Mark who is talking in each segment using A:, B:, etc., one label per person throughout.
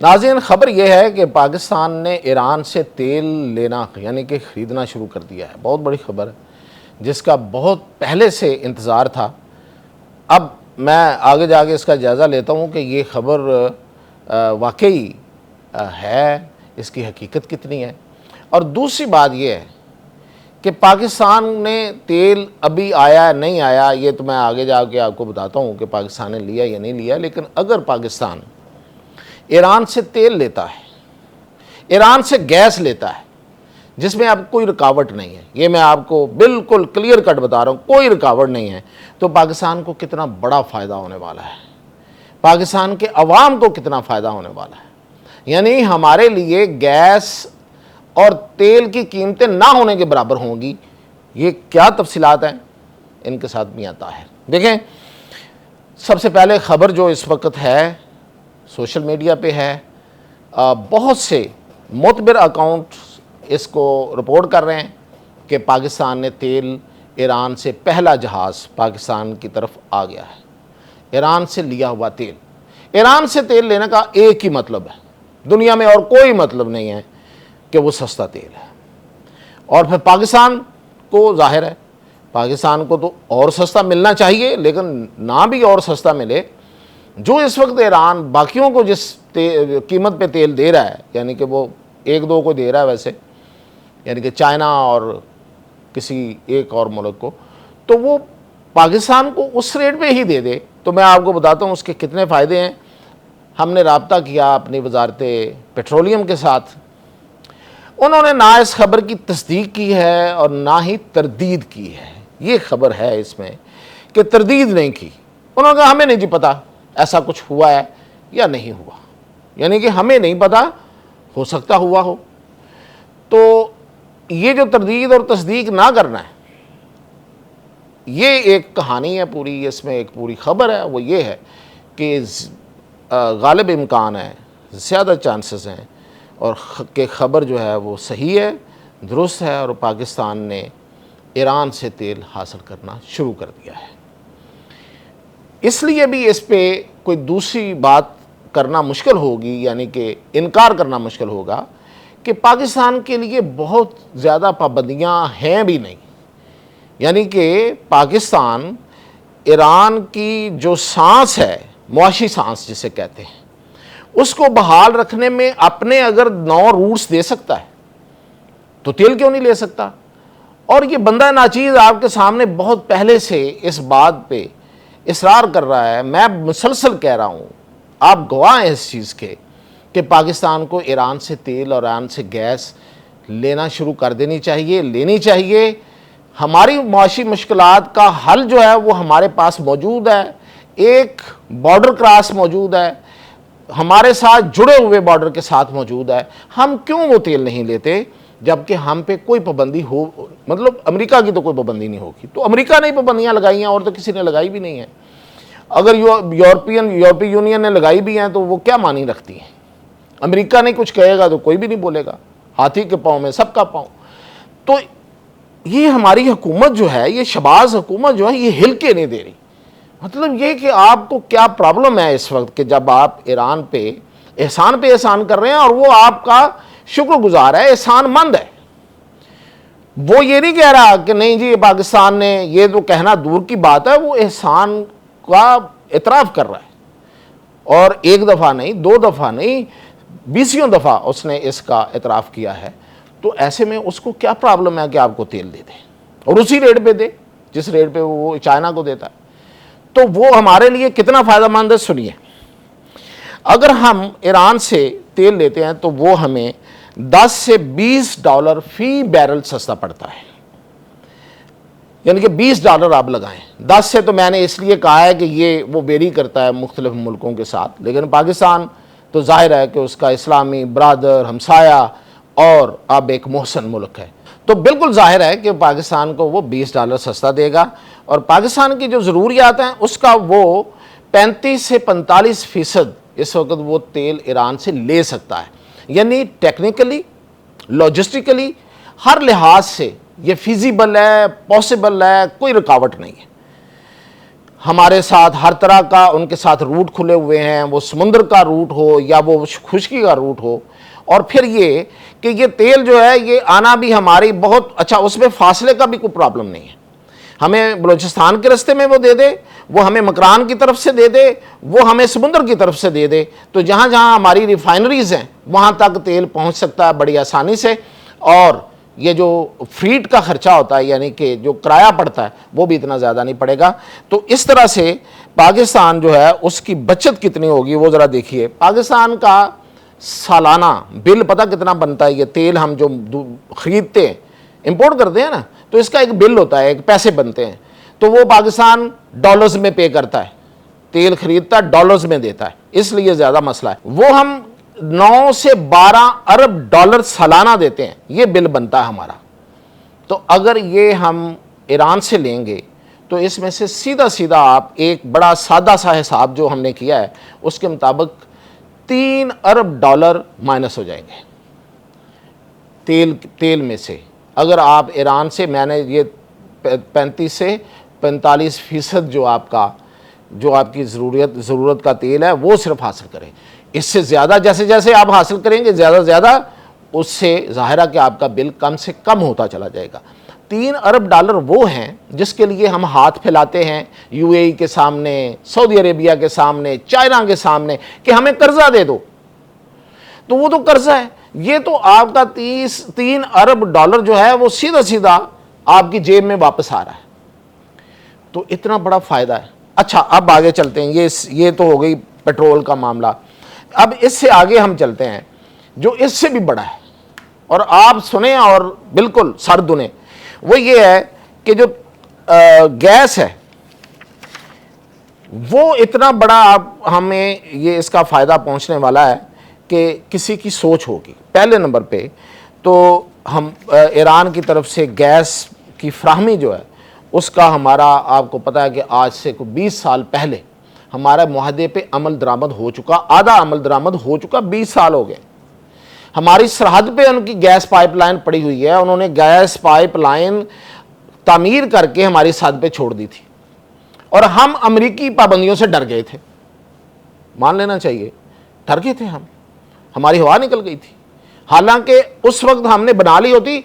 A: ناظرین، خبر یہ ہے کہ پاکستان نے ایران سے تیل لینا یعنی کہ خریدنا شروع کر دیا ہے۔ بہت بڑی خبر ہے جس کا بہت پہلے سے انتظار تھا۔ اب میں آگے جا کے اس کا جائزہ لیتا ہوں کہ یہ خبر واقعی ہے، اس کی حقیقت کتنی ہے۔ اور دوسری بات یہ ہے کہ پاکستان نے تیل ابھی آیا نہیں آیا، یہ تو میں آگے جا کے آپ کو بتاتا ہوں کہ پاکستان نے لیا یا نہیں لیا، لیکن اگر پاکستان ایران سے تیل لیتا ہے، ایران سے گیس لیتا ہے، جس میں اب کوئی رکاوٹ نہیں ہے، یہ میں آپ کو بالکل کلیئر کٹ بتا رہا ہوں، کوئی رکاوٹ نہیں ہے، تو پاکستان کو کتنا بڑا فائدہ ہونے والا ہے، پاکستان کے عوام کو کتنا فائدہ ہونے والا ہے۔ یعنی ہمارے لیے گیس اور تیل کی قیمتیں نہ ہونے کے برابر ہوں گی۔ یہ کیا تفصیلات ہیں، ان کے ساتھ میاں طاہر۔ دیکھیں، سب سے پہلے خبر جو اس وقت ہے سوشل میڈیا پہ ہے، بہت سے معتبر اکاؤنٹ اس کو رپورٹ کر رہے ہیں کہ پاکستان نے تیل، ایران سے پہلا جہاز پاکستان کی طرف آ گیا ہے۔ ایران سے لیا ہوا تیل، ایران سے تیل لینے کا ایک ہی مطلب ہے، دنیا میں اور کوئی مطلب نہیں ہے کہ وہ سستا تیل ہے۔ اور پھر پاکستان کو ظاہر ہے، پاکستان کو تو اور سستا ملنا چاہیے، لیکن نہ بھی اور سستا ملے، جو اس وقت ایران باقیوں کو جس قیمت پہ تیل دے رہا ہے، یعنی کہ وہ ایک دو کو دے رہا ہے ویسے، یعنی کہ چائنا اور کسی ایک اور ملک کو، تو وہ پاکستان کو اس ریٹ پہ ہی دے دے، تو میں آپ کو بتاتا ہوں اس کے کتنے فائدے ہیں۔ ہم نے رابطہ کیا اپنی وزارت پیٹرولیم کے ساتھ، انہوں نے نہ اس خبر کی تصدیق کی ہے اور نہ ہی تردید کی ہے۔ یہ خبر ہے اس میں کہ تردید نہیں کی، انہوں نے کہا ہمیں نہیں جی پتا ایسا کچھ ہوا ہے یا نہیں ہوا، یعنی کہ ہمیں نہیں پتا، ہو سکتا ہوا ہو۔ تو یہ جو تردید اور تصدیق نہ کرنا ہے، یہ ایک کہانی ہے پوری، اس میں ایک پوری خبر ہے، وہ یہ ہے کہ غالب امکان ہے، زیادہ چانسز ہیں اور کہ خبر جو ہے وہ صحیح ہے، درست ہے، اور پاکستان نے ایران سے تیل حاصل کرنا شروع کر دیا ہے۔ اس لیے بھی اس پہ کوئی دوسری بات کرنا مشکل ہوگی، یعنی کہ انکار کرنا مشکل ہوگا کہ پاکستان کے لیے بہت زیادہ پابندیاں ہیں بھی نہیں، یعنی کہ پاکستان ایران کی جو سانس ہے، معاشی سانس جسے کہتے ہیں، اس کو بحال رکھنے میں اپنے اگر 9 روٹس دے سکتا ہے تو تیل کیوں نہیں لے سکتا؟ اور یہ بندہ ناچیز آپ کے سامنے بہت پہلے سے اس بات پہ اصرار کر رہا ہے، میں مسلسل کہہ رہا ہوں، آپ گواہ ہیں اس چیز کے کہ پاکستان کو ایران سے تیل اور ایران سے گیس لینا شروع کر دینی چاہیے، لینی چاہیے۔ ہماری معاشی مشکلات کا حل جو ہے وہ ہمارے پاس موجود ہے، ایک بارڈر کراس موجود ہے، ہمارے ساتھ جڑے ہوئے بارڈر کے ساتھ موجود ہے، ہم کیوں وہ تیل نہیں لیتے جبکہ ہم پہ کوئی پابندی ہو؟ مطلب امریکہ کی تو کوئی پابندی نہیں ہوگی، تو امریکہ نے پابندیاں لگائی ہیں اور تو کسی نے لگائی بھی نہیں ہے۔ اگر یورپی یونین نے لگائی بھی ہیں تو وہ کیا معنی رکھتی ہیں؟ امریکہ نے کچھ کہے گا تو کوئی بھی نہیں بولے گا، ہاتھی کے پاؤں میں سب کا پاؤں۔ تو یہ ہماری حکومت جو ہے، یہ شباز حکومت جو ہے، یہ ہل کے نہیں دے رہی۔ مطلب یہ کہ آپ کو کیا پرابلم ہے اس وقت کہ جب آپ ایران پہ احسان کر رہے ہیں اور وہ آپ کا شکر گزار ہے، احسان مند ہے، وہ یہ نہیں کہہ رہا کہ نہیں جی پاکستان نے، یہ تو کہنا دور کی بات ہے، وہ احسان کا اعتراف کر رہا ہے، اور ایک دفعہ نہیں، 2 دفعہ نہیں، 20 دفعہ اس نے اس کا اعتراف کیا ہے۔ تو ایسے میں اس کو کیا پرابلم ہے کہ آپ کو تیل دے دے اور اسی ریٹ پہ دے جس ریٹ پہ وہ چائنا کو دیتا ہے؟ تو وہ ہمارے لیے کتنا فائدہ مند ہے، سنیے۔ اگر ہم ایران سے تیل لیتے ہیں تو وہ ہمیں $10 سے $20 فی بیرل سستا پڑتا ہے، یعنی کہ $20 آپ لگائیں۔ 10 سے تو میں نے اس لیے کہا ہے کہ یہ وہ ویری کرتا ہے مختلف ملکوں کے ساتھ، لیکن پاکستان تو ظاہر ہے کہ اس کا اسلامی برادر، ہمسایہ اور اب ایک محسن ملک ہے، تو بالکل ظاہر ہے کہ پاکستان کو وہ $20 سستا دے گا، اور پاکستان کی جو ضروریات ہیں اس کا وہ 35 سے 45% اس وقت وہ تیل ایران سے لے سکتا ہے۔ یعنی ٹیکنیکلی، لاجسٹکلی، ہر لحاظ سے یہ فیزیبل ہے، پاسبل ہے، کوئی رکاوٹ نہیں ہے۔ ہمارے ساتھ ہر طرح کا ان کے ساتھ روٹ کھلے ہوئے ہیں، وہ سمندر کا روٹ ہو یا وہ خشکی کا روٹ ہو. اور پھر یہ کہ یہ تیل جو ہے یہ آنا بھی ہماری بہت اچھا، اس میں فاصلے کا بھی کوئی پرابلم نہیں ہے. ہمیں بلوچستان کے راستے میں وہ دے دے، وہ ہمیں مکران کی طرف سے دے دے، وہ ہمیں سمندر کی طرف سے دے دے، تو جہاں جہاں ہماری ریفائنریز ہیں وہاں تک تیل پہنچ سکتا ہے بڑی آسانی سے. اور یہ جو فریٹ کا خرچہ ہوتا ہے، یعنی کہ جو کرایہ پڑتا ہے، وہ بھی اتنا زیادہ نہیں پڑے گا. تو اس طرح سے پاکستان جو ہے اس کی بچت کتنی ہوگی وہ ذرا دیکھیے. پاکستان کا سالانہ بل پتہ کتنا بنتا ہے؟ یہ تیل ہم جو خریدتے ہیں، امپورٹ کرتے ہیں نا، تو اس کا ایک بل ہوتا ہے، ایک پیسے بنتے ہیں، تو وہ پاکستان ڈالرز میں پے کرتا ہے. تیل خریدتا ہے ڈالرز میں دیتا ہے، اس لیے زیادہ مسئلہ ہے. وہ ہم 9 سے 12 ارب ڈالر سالانہ دیتے ہیں، یہ بل بنتا ہے ہمارا. تو اگر یہ ہم ایران سے لیں گے تو اس میں سے سیدھا آپ ایک بڑا سادہ سا حساب جو ہم نے کیا ہے اس کے مطابق 3 ارب ڈالر مائنس ہو جائیں گے تیل میں سے. اگر آپ ایران سے، میں نے یہ 35 سے 45% جو آپ کی ضرورت کا تیل ہے وہ صرف حاصل کریں. اس سے زیادہ جیسے جیسے آپ حاصل کریں گے زیادہ اس سے ظاہرہ کہ آپ کا بل کم سے کم ہوتا چلا جائے گا. 3 ارب ڈالر وہ ہیں جس کے لیے ہم ہاتھ پھیلاتے ہیں یو اے ای کے سامنے، سعودی عربیہ کے سامنے، چائنا کے سامنے کہ ہمیں قرضہ دے دو. تو وہ تو قرضہ ہے. یہ تو آپ کا 3 ارب ڈالر جو ہے وہ سیدھا آپ کی جیب میں واپس آ رہا ہے. تو اتنا بڑا فائدہ ہے. اچھا اب آگے چلتے ہیں. یہ تو ہو گئی پیٹرول کا معاملہ. اب اس سے آگے ہم چلتے ہیں جو اس سے بھی بڑا ہے، اور آپ سنیں اور بالکل سر دنیں. وہ یہ ہے کہ جو گیس ہے وہ اتنا بڑا ہمیں یہ اس کا فائدہ پہنچنے والا ہے کہ کسی کی سوچ ہوگی. پہلے نمبر پہ تو ہم ایران کی طرف سے گیس کی فراہمی جو ہے اس کا ہمارا، آپ کو پتہ ہے کہ آج سے 20 سال پہلے ہمارا معاہدے پہ عمل درآمد ہو چکا، آدھا عمل درآمد ہو چکا، 20 سال ہو گئے. ہماری سرحد پہ ان کی گیس پائپ لائن پڑی ہوئی ہے، انہوں نے گیس پائپ لائن تعمیر کر کے ہماری سرحد پہ چھوڑ دی تھی، اور ہم امریکی پابندیوں سے ڈر گئے تھے. مان لینا چاہیے، ڈر گئے تھے ہماری ہوا نکل گئی تھی. حالانکہ اس وقت ہم نے بنا لی ہوتی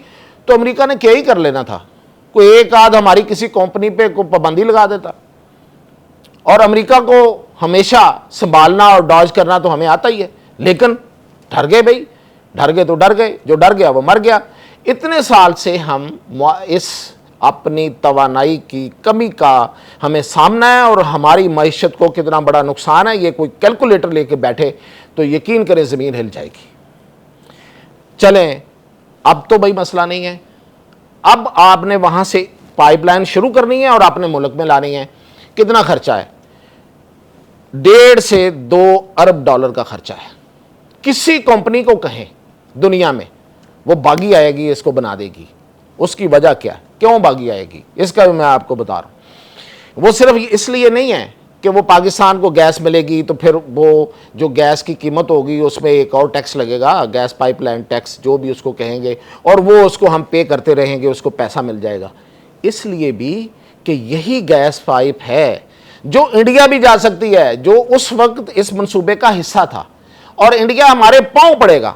A: تو امریکہ نے کیا ہی کر لینا تھا، کوئی ایک آدھ ہماری کسی کمپنی پہ کوئی پابندی لگا دیتا. اور امریکہ کو ہمیشہ سنبھالنا اور ڈاج کرنا تو ہمیں آتا ہی ہے، لیکن ڈر گئے بھائی، ڈر گئے تو ڈر گئے، جو ڈر گیا وہ مر گیا. اتنے سال سے ہم اس اپنی توانائی کی کمی کا ہمیں سامنا ہے، اور ہماری معیشت کو کتنا بڑا نقصان ہے یہ کوئی کیلکولیٹر لے کے بیٹھے تو یقین کریں زمین ہل جائے گی. چلیں اب تو بھائی مسئلہ نہیں ہے. اب آپ نے وہاں سے پائپ لائن شروع کرنی ہے اور اپنے ملک میں لانی ہے. کتنا خرچہ ہے؟ 1.5 سے 2 ارب ڈالر کا خرچہ ہے. کسی کمپنی کو کہیں دنیا میں وہ باغی آئے گی اس کو بنا دے گی. اس کی وجہ کیا ہے؟ کیوں باغی آئے گی؟ اس کا بھی میں آپ کو بتا رہا ہوں. وہ صرف اس لیے نہیں ہے کہ وہ پاکستان کو گیس ملے گی تو پھر وہ جو گیس کی قیمت ہوگی اس میں ایک اور ٹیکس لگے گا، گیس پائپ لائن ٹیکس جو بھی اس کو کہیں گے، اور وہ اس کو ہم پے کرتے رہیں گے، اس کو پیسہ مل جائے گا. اس لیے بھی کہ یہی گیس پائپ ہے جو انڈیا بھی جا سکتی ہے، جو اس وقت اس منصوبے کا حصہ تھا، اور انڈیا ہمارے پاؤں پڑے گا.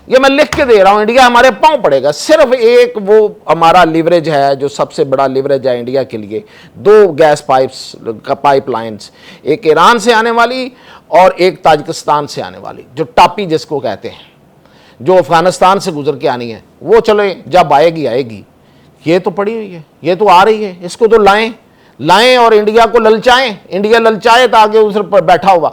A: یہ میں لکھ کے دے رہا ہوں، انڈیا ہمارے پاؤں پڑے گا. صرف ایک وہ ہمارا لیوریج ہے جو سب سے بڑا لیوریج ہے انڈیا کے لیے، 2 گیس پائپ لائنز، ایک ایران سے آنے والی اور ایک تاجکستان سے آنے والی، جو ٹاپی جس کو کہتے ہیں، جو افغانستان سے گزر کے آنی ہے. وہ چلیں جب آئے گی. یہ تو پڑی ہوئی ہے، یہ تو آ رہی ہے، اس کو تو لائیں اور انڈیا کو للچائیں. انڈیا للچائے تاکہ اس پر بیٹھا ہوا،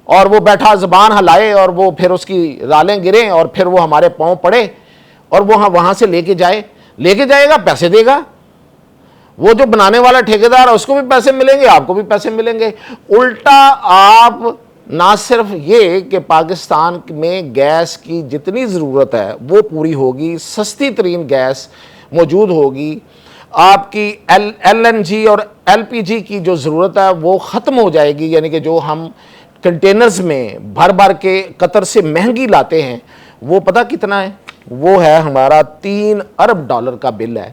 A: اور وہ بیٹھا زبان ہلائے، اور وہ پھر اس کی رالیں گریں، اور پھر وہ ہمارے پاؤں پڑے، اور وہ وہاں سے لے کے جائے گا، پیسے دے گا. وہ جو بنانے والا ٹھیکیدار ہے اس کو بھی پیسے ملیں گے، آپ کو بھی پیسے ملیں گے. الٹا آپ نہ صرف یہ کہ پاکستان میں گیس کی جتنی ضرورت ہے وہ پوری ہوگی، سستی ترین گیس موجود ہوگی. آپ کی ایل این جی اور ایل پی جی کی جو ضرورت ہے وہ ختم ہو جائے گی. یعنی کہ جو ہم کنٹینرز میں بھر کے قطر سے مہنگی لاتے ہیں وہ پتہ کتنا ہے؟ وہ ہے ہمارا 3 ارب ڈالر کا بل ہے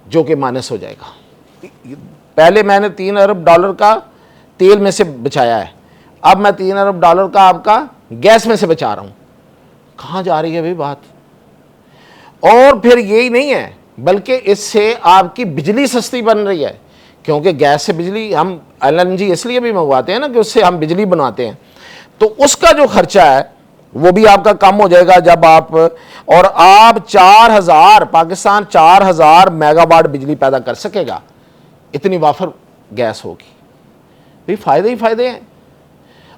A: جو کہ مائنس ہو جائے گا. پہلے میں نے $3 ارب کا تیل میں سے بچایا ہے، اب میں $3 ارب کا آپ کا گیس میں سے بچا رہا ہوں. کہاں جا رہی ہے بھائی بات؟ اور پھر یہی نہیں ہے، بلکہ اس سے آپ کی بجلی سستی بن رہی ہے، کیونکہ گیس سے بجلی ہم LNG اس لیے بھی منگواتے ہیں نا کہ اس سے ہم بجلی بناتے ہیں، تو اس کا جو خرچہ ہے وہ بھی آپ کا کم ہو جائے گا جب آپ، اور آپ 4000 پاکستان 4000 میگا واٹ بجلی پیدا کر سکے گا، اتنی وافر گیس ہوگی. بھی فائدے ہی فائدے ہیں.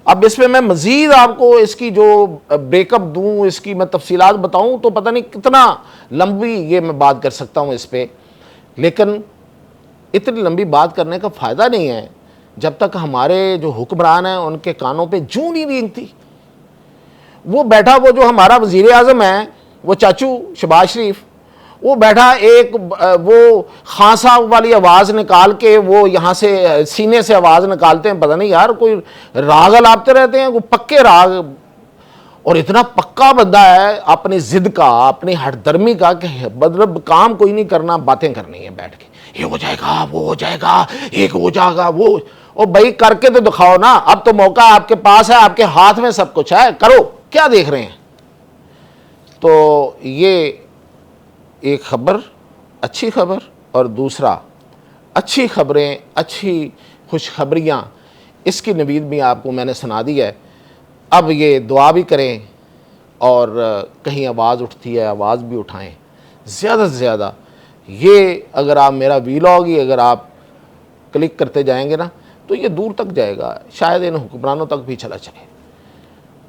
A: اب اس میں مزید آپ کو اس کی جو بریک اپ دوں، اس کی میں تفصیلات بتاؤں تو پتہ نہیں کتنا لمبی یہ میں بات کر سکتا ہوں اس پہ، لیکن اتنی لمبی بات کرنے کا فائدہ نہیں ہے جب تک ہمارے جو حکمران ہیں ان کے کانوں پہ جوں نہیں رینگتی. وہ بیٹھا، وہ جو ہمارا وزیر اعظم ہے، وہ چاچو شہباز شریف، وہ بیٹھا ایک وہ خان صاحب والی آواز نکال کے وہ یہاں سے سینے سے آواز نکالتے ہیں، پتہ نہیں یار کوئی راگ الاپتے رہتے ہیں، وہ پکے راگ، اور اتنا پکا بندہ ہے اپنی ضد کا، اپنی ہٹ درمی کا، کہ مطلب کام کوئی نہیں کرنا، باتیں کرنی ہیں بیٹھ کے، یہ ہو جائے گا، وہ ہو جائے گا، ایک ہو جائے گا، وہ، اور بھائی کر کے تو دکھاؤ نا، اب تو موقع آپ کے پاس ہے، آپ کے ہاتھ میں سب کچھ ہے، کرو، کیا دیکھ رہے ہیں؟ تو یہ ایک خبر، اچھی خبر، اور دوسرا اچھی خبریں، اچھی خوشخبریاں، اس کی نوید بھی آپ کو میں نے سنا دی ہے. اب یہ دعا بھی کریں، اور کہیں آواز اٹھتی ہے آواز بھی اٹھائیں زیادہ سے زیادہ. یہ اگر آپ میرا ویلاگ ہی اگر آپ کلک کرتے جائیں گے نا تو یہ دور تک جائے گا، شاید ان حکمرانوں تک بھی چلا جائے،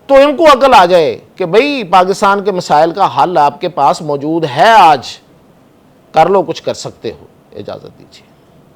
A: تو ان کو عقل آ جائے کہ بھئی پاکستان کے مسائل کا حل آپ کے پاس موجود ہے، آج کر لو، کچھ کر سکتے ہو. اجازت دیجیے.